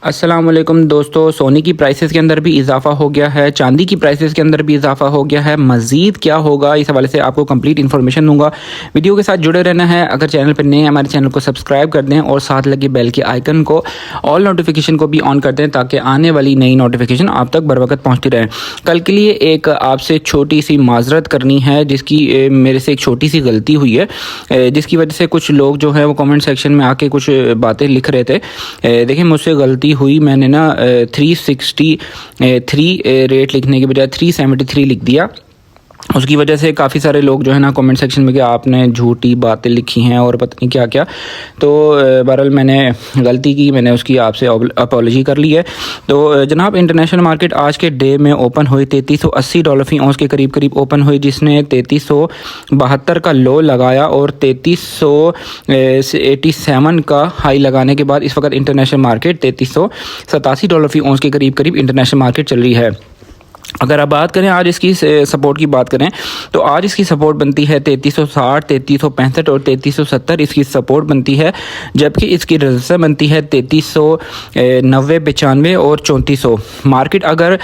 अस्सलाम वालेकुम दोस्तों, सोने की प्राइसेस के अंदर भी इजाफा हो गया है, चांदी की प्राइसेस के अंदर भी इजाफा हो गया है। मज़ीद क्या होगा इस हवाले से आपको कंप्लीट इन्फॉर्मेशन दूंगा। वीडियो के साथ जुड़े रहना है। अगर चैनल पर नए हैं हमारे चैनल को सब्सक्राइब कर दें और साथ लगे बेल के आइकन को ऑल नोटिफिकेशन को भी ऑन कर दें ताकि आने वाली नई नोटिफिकेशन आप तक बर वक्त पहुँचती रहे। कल के लिए एक आपसे छोटी सी माजरत करनी है जिसकी मेरे से एक छोटी सी गलती हुई है, जिसकी वजह से कुछ लोग जो है वो कमेंट सेक्शन में आके कुछ बातें लिख रहे थे। देखिए मुझसे गलती हुई, मैंने ना 363 रेट लिखने के बजाय 373 लिख दिया। उसकी वजह से काफ़ी सारे लोग जो है ना कमेंट सेक्शन में कि आपने झूठी बातें लिखी हैं और पता नहीं क्या क्या। तो बहरहाल मैंने गलती की, मैंने उसकी आपसे अपॉलॉजी कर ली है। तो जनाब, इंटरनेशनल मार्केट आज के डे में ओपन हुई $3380 फी औंस के करीब ओपन हुई, जिसने 3372 का लो लगाया और 3387 का हाई लगाने के बाद इस वक्त इंटरनेशनल मार्केट $3387 फी औंस के करीब इंटरनेशनल मार्केट चल रही है। अगर आप बात करें आज इसकी सपोर्ट की बात करें तो आज इसकी सपोर्ट बनती है 3360, 3365 और 3370 इसकी सपोर्ट बनती है, जबकि इसकी रेजिस्टेंस बनती है 3390, 95 और 3400। मार्केट अगर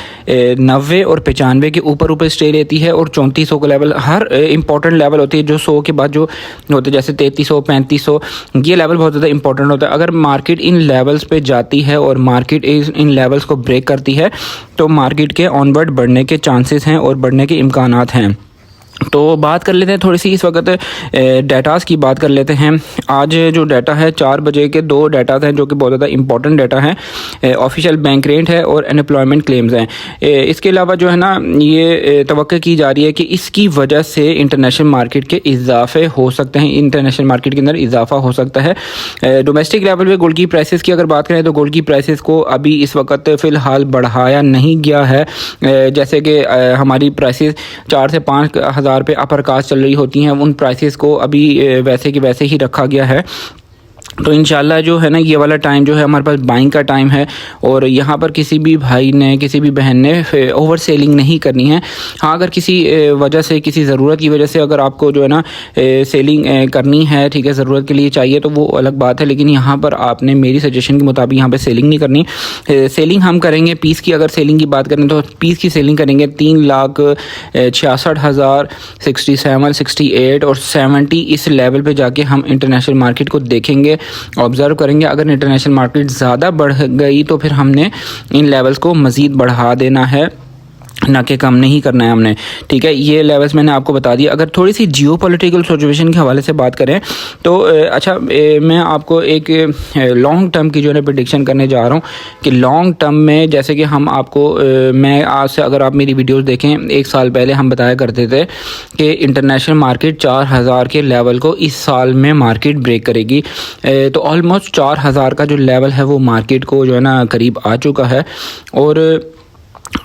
90 और 95 के ऊपर स्टे लेती है और 3400 का लेवल हर इंपॉर्टेंट लेवल होती है जो 100 के बाद जो होते हैं, जैसे 3300, 3500, ये लेवल बहुत ज़्यादा इंपॉर्टेंट होता है। अगर मार्केट इन लेवल्स पे जाती है और मार्केट इन लेवल्स को ब्रेक करती है तो मार्केट के ऑनवर्ड बढ़ने के चांसेस हैं और बढ़ने के इम्कानात हैं। तो बात कर लेते हैं थोड़ी सी इस वक्त डाटास की बात कर लेते हैं। आज जो डाटा है 4 बजे के 2 डाटा हैं जो कि बहुत ज़्यादा इंपॉर्टेंट डाटा हैं। ऑफिशियल बैंक रेट है और अनएम्प्लॉयमेंट क्लेम्स हैं। इसके अलावा जो है ना ये तवक्को की जा रही है कि इसकी वजह से इंटरनेशनल मार्केट के इजाफे हो सकते हैं, इंटरनेशनल मार्केट के अंदर इजाफा हो सकता है। डोमेस्टिक लेवल पे गोल्ड की प्राइसेस की अगर बात करें तो गोल्ड की प्राइसेस को अभी इस वक्त फ़िलहाल बढ़ाया नहीं गया है। जैसे कि हमारी प्राइसेस 4 से 5 हज़ार पे अपर कास्ट चल रही होती हैं, उन प्राइसेस को अभी वैसे के वैसे ही रखा गया है। तो इंशाल्लाह जो है ना ये वाला टाइम जो है हमारे पास बाइंग का टाइम है और यहाँ पर किसी भी भाई ने, किसी भी बहन ने ओवर सेलिंग नहीं करनी है। हाँ, अगर किसी वजह से, किसी ज़रूरत की वजह से अगर आपको जो है ना सेलिंग करनी है, ठीक है, ज़रूरत के लिए चाहिए तो वो अलग बात है, लेकिन यहाँ पर आपने मेरी सजेशन के मुताबिक यहाँ पर सेलिंग नहीं करनी। सेलिंग हम करेंगे पीस की, अगर सेलिंग की बात करें तो पीस की सेलिंग करेंगे 3,66,000, 67, 68 और 70 इस लेवल पर जाके हम इंटरनेशनल मार्केट को देखेंगे, ऑब्ज़र्व करेंगे। अगर इंटरनेशनल मार्केट ज़्यादा बढ़ गई तो फिर हमने इन लेवल्स को मज़ीद बढ़ा देना है, ना कि कम नहीं करना है हमने, ठीक है। ये लेवल्स मैंने आपको बता दिया। अगर थोड़ी सी जियोपॉलिटिकल सिचुएशन के हवाले से बात करें तो मैं आपको एक लॉन्ग टर्म की जो है प्रेडिक्शन करने जा रहा हूँ कि लॉन्ग टर्म में, जैसे कि हम आपको मैं आज से, अगर आप मेरी वीडियोस देखें, 1 साल पहले हम बताया करते थे कि इंटरनेशनल मार्केट 4000 के लेवल को इस साल में मार्केट ब्रेक करेगी। तो ऑलमोस्ट 4000 का जो लेवल है वो मार्केट को जो है ना करीब आ चुका है। और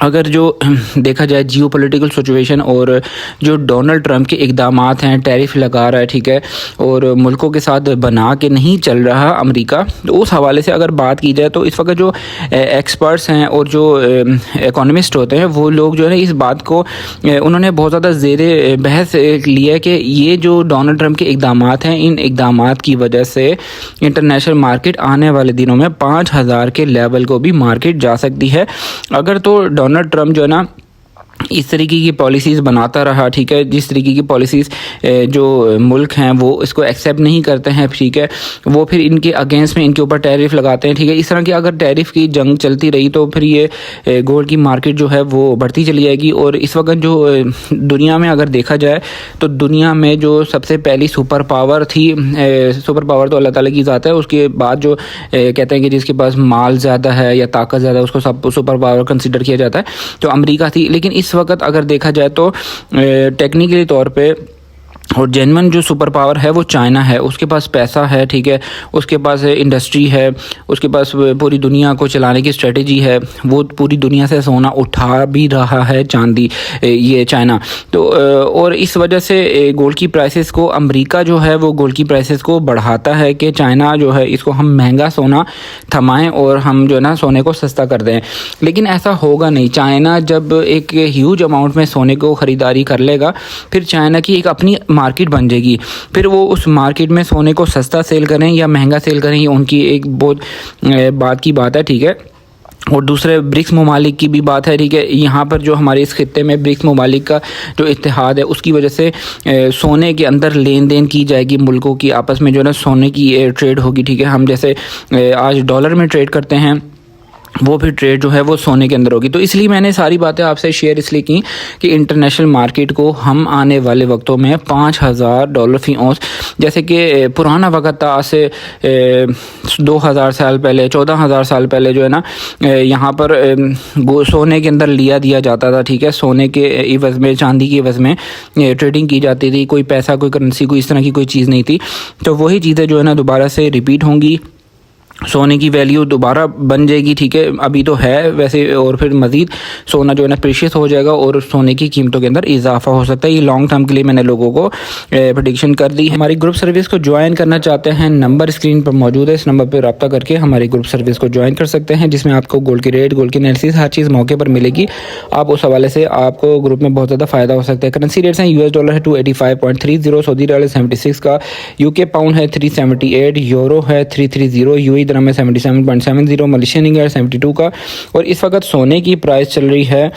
अगर जो देखा जाए जियोपॉलिटिकल सिचुएशन और जो डोनाल्ड ट्रंप के इक़दामात हैं, टैरिफ लगा रहा है, ठीक है, और मुल्कों के साथ बना के नहीं चल रहा अमेरिका, तो उस हवाले से अगर बात की जाए तो इस वक्त जो एक्सपर्ट्स हैं और जो इकोनॉमिस्ट होते हैं वो लोग जो है इस बात को उन्होंने बहुत ज़्यादा ज़ेरे बहस लिया है कि ये जो डोनाल्ड ट्रंप के इक़दामात हैं, इन इक़दामात की वजह से इंटरनेशनल मार्केट आने वाले दिनों में 5000 के लेवल को भी मार्केट जा सकती है। अगर तो डोनाल्ड ट्रंप जो है ना इस तरीके की पॉलिसीज़ बनाता रहा, ठीक है, जिस तरीके की पॉलिसीज़ जो मुल्क हैं वो इसको एक्सेप्ट नहीं करते हैं, ठीक है, वो फिर इनके अगेंस्ट में इनके ऊपर टैरिफ लगाते हैं, ठीक है। इस तरह की अगर टैरिफ की जंग चलती रही तो फिर ये गोल्ड की मार्केट जो है वो बढ़ती चली जाएगी। और इस वक्त जो दुनिया में अगर देखा जाए तो दुनिया में जो सबसे पहली सुपर पावर थी, सुपर पावर तो अल्लाह ताला की ज़ात है, उसके बाद जो कहते हैं कि जिसके पास माल ज़्यादा है या ताकत ज़्यादा है उसको सब सुपर पावर कंसिडर किया जाता है, तो अमेरिका थी। लेकिन इस वक्त अगर देखा जाए तो टेक्निकली तौर पे और जेन्युइन जो सुपर पावर है वो चाइना है। उसके पास पैसा है, ठीक है, उसके पास इंडस्ट्री है, उसके पास पूरी दुनिया को चलाने की स्ट्रेटजी है, वो पूरी दुनिया से सोना उठा भी रहा है, चांदी, ये चाइना। तो और इस वजह से गोल्ड की प्राइसेस को अमेरिका जो है वो गोल्ड की प्राइसेस को बढ़ाता है कि चाइना जो है इसको हम महंगा सोना थमाएं और हम जो है ना सोने को सस्ता कर दें। लेकिन ऐसा होगा नहीं। चाइना जब एक ह्यूज अमाउंट में सोने को ख़रीदारी कर लेगा फिर चाइना की एक अपनी मार्केट बन जाएगी। फिर वो उस मार्केट में सोने को सस्ता सेल करें या महंगा सेल करें, ये उनकी एक बहुत बात की बात है, ठीक है। और दूसरे ब्रिक्स ममालिक की भी बात है, ठीक है। यहाँ पर जो हमारे इस खित्ते में ब्रिक्स ममालिक का जो इत्तेहाद है उसकी वजह से सोने के अंदर लेन देन की जाएगी, मुल्कों की आपस में जो है ना सोने की ट्रेड होगी, ठीक है। हम जैसे आज डॉलर में ट्रेड करते हैं, वो भी ट्रेड जो है वो सोने के अंदर होगी। तो इसलिए मैंने सारी बातें आपसे शेयर इसलिए की कि इंटरनेशनल मार्केट को हम आने वाले वक्तों में $5000 फ़ी औंस, जैसे कि पुराना वक्त था, आज से 2000 साल पहले, 14000 साल पहले जो है ना यहाँ पर सोने के अंदर लिया दिया जाता था, ठीक है। सोने के इवज़ में, चांदी के इवज़ में ट्रेडिंग की जाती थी। कोई पैसा, कोई करेंसी, कोई इस तरह की कोई चीज़ नहीं थी। तो वही चीज़ें जो है ना दोबारा से रिपीट होंगी, सोने की वैल्यू दोबारा बन जाएगी, ठीक है। अभी तो है वैसे, और फिर मज़ीद सोना जो है ना प्रीशियस हो जाएगा और सोने की कीमतों के अंदर इजाफा हो सकता है। ये लॉन्ग टर्म के लिए मैंने लोगों को प्रेडिक्शन कर दी। हमारी ग्रुप सर्विस को ज्वाइन करना चाहते हैं, नंबर स्क्रीन पर मौजूद है, इस नंबर पर रब्ता करके हमारी ग्रुप सर्विस को ज्वाइन कर सकते हैं, जिसमें आपको गोल्ड की रेट, गोल्ड की एनालिसिस, हर चीज़ मौके पर मिलेगी। आप उस हवाले से आपको ग्रुप में बहुत ज़्यादा फ़ायदा हो सकता है। करेंसी रेट्स हैं, US$ है 285.30, सऊदी रियाल 76 का, UK पाउंड है 378, यूरो है 330, UAE दिरहम है 77.70, मलेशियन रिंगिट 72 का। और इस वक्त सोने की प्राइस चल रही है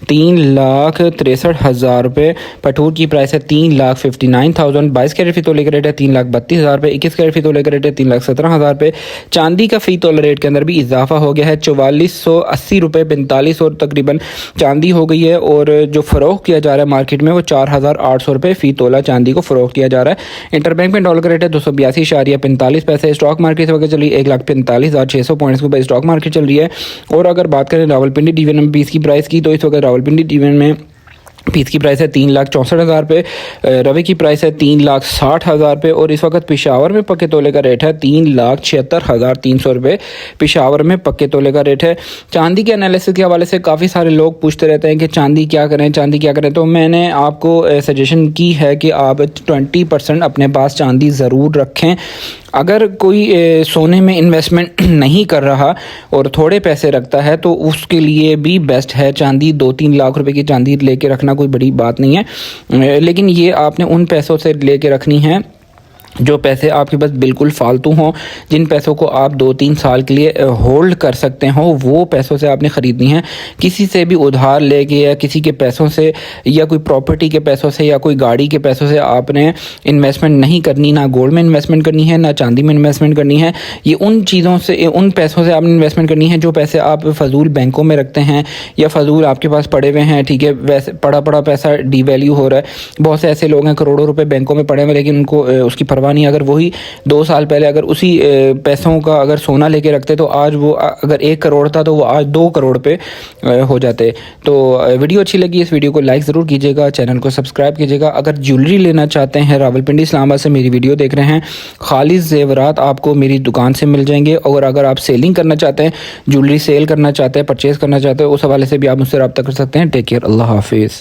3,63,000 रुपये। पठूर की प्राइस है 3,59,000। 22 कैरेट फ़ी तोले का रेट है 3,32,000 रुपये। 21 कैरेट फ़ी तोले का रेट है 3,17,000 रुपये। चांदी का फ़ी तोला रेट के अंदर भी इजाफा हो गया है, 4480 रुपये 45 और तकरीबन चांदी हो गई है। और जो फ़रोख्त किया जा रहा है मार्केट में वो 4800 रुपये फ़ी तोला चांदी को फ़रोख्त किया जा रहा है। इंटरबैंक में डॉलर का रेट है 282.45 पैसे। स्टॉक मार्केट वगैरह चली 1,45,600 पॉइंट्स के ऊपर स्टॉक मार्केट चल रही है। और अगर बात करें रावलपिंडी डिवीजन में पीस की प्राइस की, तो इस वक्त रावलपिंडी डिवीजन में पीस की प्राइस है 3,64,000 रुपये। रवे की प्राइस है 3,60,000 रुपये। और इस वक्त पेशावर में पक्के तोले का रेट है 3,76,300 रुपये। पेशावर में पक्के तोले का रेट है। चांदी के एनालिसिस के हवाले से काफ़ी सारे लोग पूछते रहते हैं कि चांदी क्या करें, चांदी क्या करें। तो मैंने आपको सजेशन की है कि आप 20% अपने पास चांदी ज़रूर रखें। अगर कोई सोने में इन्वेस्टमेंट नहीं कर रहा और थोड़े पैसे रखता है तो उसके लिए भी बेस्ट है चांदी। 2-3 लाख रुपए की चांदी लेके रखना कोई बड़ी बात नहीं है, लेकिन ये आपने उन पैसों से लेके रखनी है जो पैसे आपके पास बिल्कुल फालतू हों, जिन पैसों को आप 2-3 साल के लिए होल्ड कर सकते हो, वो पैसों से आपने ख़रीदनी है। किसी से भी उधार लेके या किसी के पैसों से या कोई प्रॉपर्टी के पैसों से या कोई गाड़ी के पैसों से आपने इन्वेस्टमेंट नहीं करनी। ना गोल्ड में इन्वेस्टमेंट करनी है, ना चांदी में इन्वेस्टमेंट करनी है। ये उन चीज़ों से, उन पैसों से आपने इन्वेस्टमेंट करनी है जो पैसे आप फजूल बैंकों में रखते हैं या फजूल आपके पास पड़े हुए हैं, ठीक है। वैसे पड़ा पैसा डिवैल्यू हो रहा है। बहुत से ऐसे लोग हैं करोड़ों रुपये बैंकों में पड़े हुए, लेकिन उनको उसकी परवाह नहीं। अगर वही 2 साल पहले अगर उसी पैसों का अगर सोना लेके रखते तो आज वो अगर 1 करोड़ था तो वो आज 2 करोड़ पे हो जाते। तो वीडियो अच्छी लगी, इस वीडियो को लाइक ज़रूर कीजिएगा, चैनल को सब्सक्राइब कीजिएगा। अगर ज्वेलरी लेना चाहते हैं, रावलपिंडी इस्लामाबाद से मेरी वीडियो देख रहे हैं, खालिस ज़ेवरात आपको मेरी दुकान से मिल जाएंगे। और अगर आप सेलिंग करना चाहते हैं, ज्वेलरी सेल करना चाहते हैं, परचेज़ करना चाहते हैं, उस हवाले से भी आप मुझसे रब्ता कर सकते हैं। टेक केयर, अल्लाह हाफिज़।